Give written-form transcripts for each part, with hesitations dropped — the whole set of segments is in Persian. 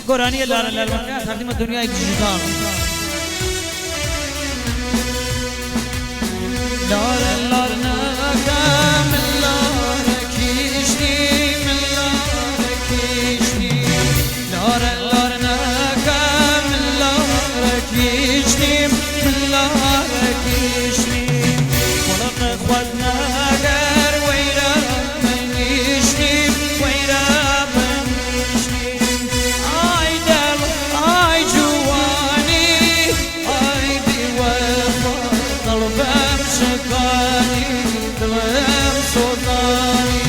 قرآنی لار لار تقدیم دنیای دیجیتال لار لار نگم لار کیشنی من لار کیشنی لار لار نگم لار کیشنی من لار کیشنی خلق خود نگر ویرا منیشنی ویرا منیشنی آی دل آی جوانی آی بیوفا قلبم شکانی دلم سودانی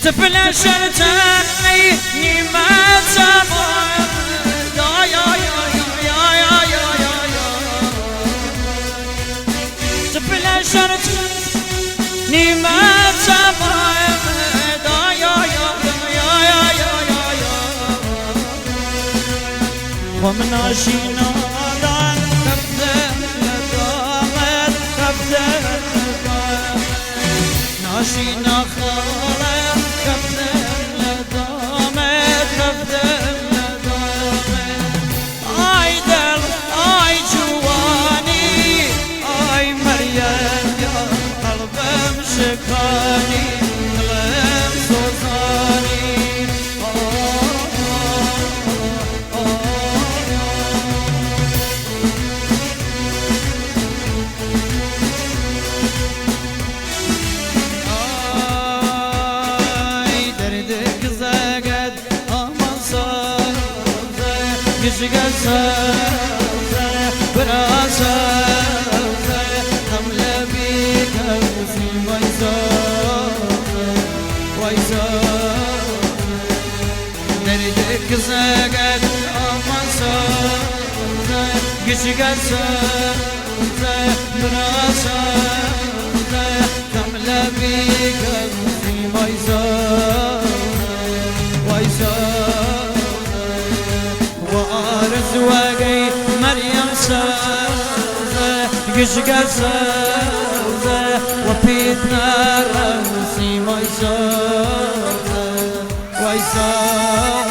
تفل شرتني نيمات سماء يا يا يا يا يا يا يا يا تفل شرتني نيمات سماء يا يا يا يا يا يا يا يا ومن عشينا دان كبدن لدامت كبدن ناشينا خالق كبدن لدامت كبدن لدامت آي دل آي جواني آي مريم يا قلبم شكاني دلم سوزاني يشقى براسه حمله بيك في ويزار نردك زقد أمسار يشقى براسه حمله بيك في ويزار وارث وقي مريم سوزة قشقة سوزة وبيتنا رمسي ميسوزة ويسوزة